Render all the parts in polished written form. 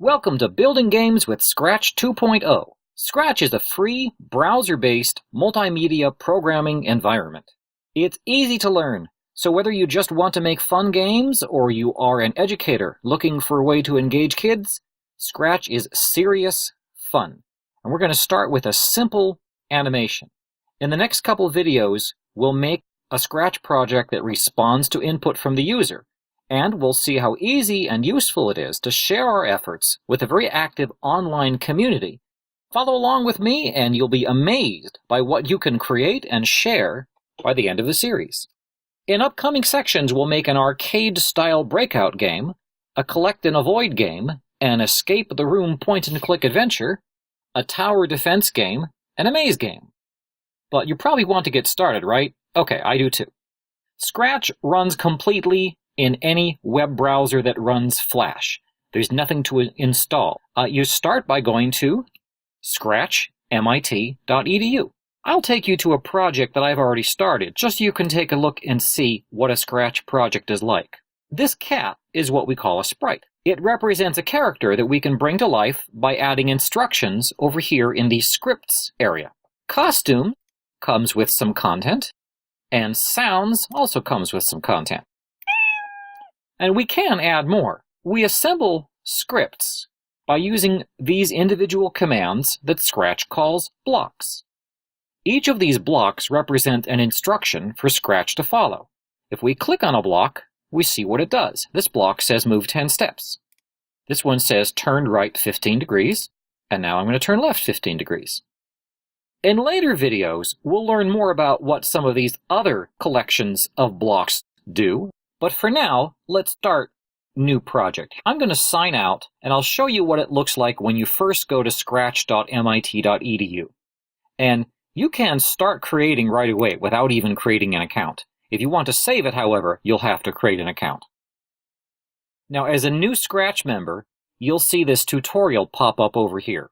Welcome to Building Games with Scratch 2.0. Scratch is a free, browser-based, multimedia programming environment. It's easy to learn, so whether you just want to make fun games or you are an educator looking for a way to engage kids, Scratch is serious fun. And we're going to start with a simple animation. In the next couple videos, we'll make a Scratch project that responds to input from the user, and we'll see how easy and useful it is to share our efforts with a very active online community. Follow along with me and you'll be amazed by what you can create and share by the end of the series. In upcoming sections, we'll make an arcade-style breakout game, a collect and avoid game, an escape the room point-and-click adventure, a tower defense game, and a maze game. But you probably want to get started, right? Okay, I do too. Scratch runs completely in any web browser that runs Flash. There's nothing to install. You start by going to scratchmit.edu. I'll take you to a project that I've already started, just so you can take a look and see what a Scratch project is like. This cat is what we call a sprite. It represents a character that we can bring to life by adding instructions over here in the scripts area. Costume comes with some content, and sounds also comes with some content. And we can add more. We assemble scripts by using these individual commands that Scratch calls blocks. Each of these blocks represent an instruction for Scratch to follow. If we click on a block, we see what it does. This block says move 10 steps. This one says turn right 15 degrees, and now I'm going to turn left 15 degrees. In later videos, we'll learn more about what some of these other collections of blocks do. But for now, let's start new project. I'm going to sign out, and I'll show you what it looks like when you first go to scratch.mit.edu. And you can start creating right away without even creating an account. If you want to save it, however, you'll have to create an account. Now, as a new Scratch member, you'll see this tutorial pop up over here.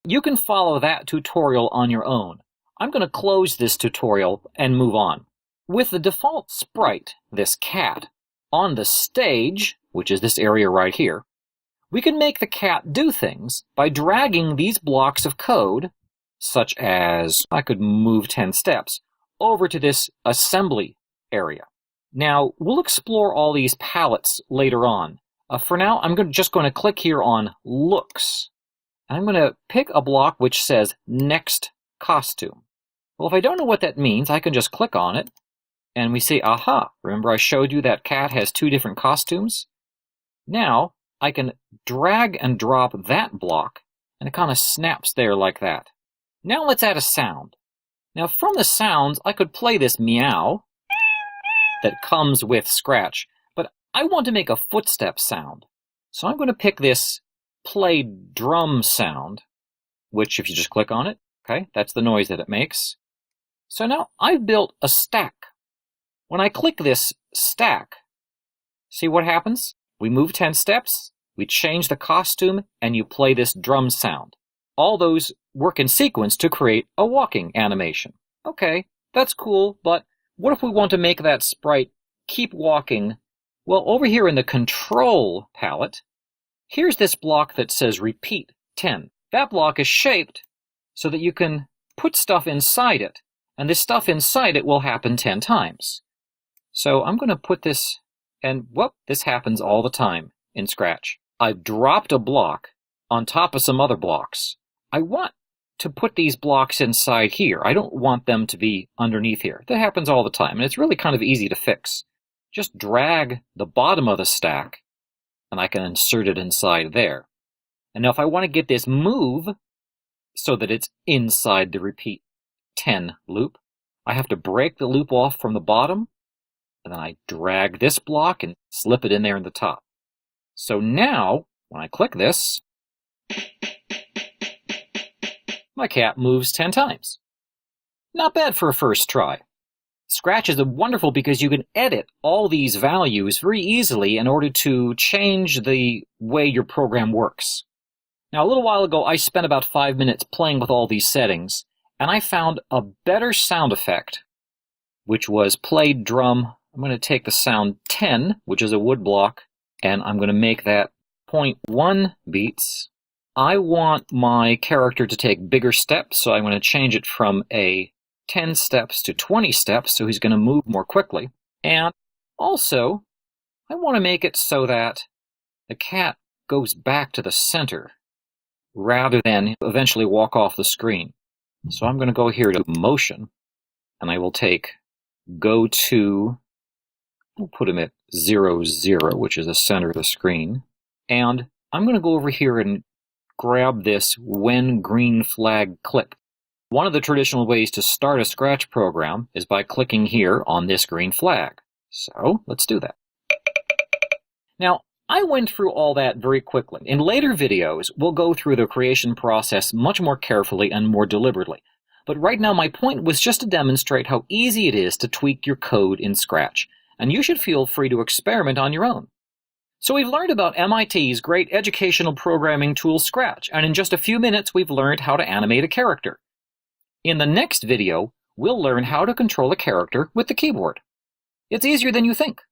You can follow that tutorial on your own. I'm going to close this tutorial and move on. With the default sprite, this cat, on the stage, which is this area right here, we can make the cat do things by dragging these blocks of code, such as, I could move 10 steps, over to this assembly area. Now, we'll explore all these palettes later on. For now, I'm just going to click here on Looks. I'm going to pick a block which says Next Costume. Well, if I don't know what that means, I can just click on it. And we say, aha, remember I showed you that cat has two different costumes? Now, I can drag and drop that block, and it kind of snaps there like that. Now let's add a sound. Now from the sounds, I could play this meow that comes with Scratch, but I want to make a footstep sound. So I'm going to pick this play drum sound, which if you just click on it, okay, that's the noise that it makes. So now I've built a stack. When I click this stack, see what happens? We move 10 steps, we change the costume, and you play this drum sound. All those work in sequence to create a walking animation. Okay, that's cool, but what if we want to make that sprite keep walking? Well, over here in the control palette, here's this block that says repeat 10. That block is shaped so that you can put stuff inside it, and this stuff inside it will happen 10 times. So I'm going to put this, and whoop, this happens all the time in Scratch. I've dropped a block on top of some other blocks. I want to put these blocks inside here. I don't want them to be underneath here. That happens all the time, and it's really kind of easy to fix. Just drag the bottom of the stack, and I can insert it inside there. And now if I want to get this move so that it's inside the repeat 10 loop, I have to break the loop off from the bottom, and then I drag this block and slip it in there in the top. So now, when I click this, my cat moves 10 times. Not bad for a first try. Scratch is wonderful because you can edit all these values very easily in order to change the way your program works. Now, a little while ago, I spent about 5 minutes playing with all these settings, and I found a better sound effect, which was played drum. I'm going to take the sound 10, which is a wood block, and I'm going to make that 0.1 beats. I want my character to take bigger steps, so I'm going to change it from a 10 steps to 20 steps, so he's going to move more quickly. And also, I want to make it so that the cat goes back to the center rather than eventually walk off the screen. So I'm going to go here to motion, and I will take go to, we'll put him at 0, 0, which is the center of the screen. And I'm going to go over here and grab this when green flag clicked. One of the traditional ways to start a Scratch program is by clicking here on this green flag. So let's do that. Now, I went through all that very quickly. In later videos, we'll go through the creation process much more carefully and more deliberately. But right now, my point was just to demonstrate how easy it is to tweak your code in Scratch, and you should feel free to experiment on your own. So we've learned about MIT's great educational programming tool Scratch, and in just a few minutes, we've learned how to animate a character. In the next video, we'll learn how to control a character with the keyboard. It's easier than you think.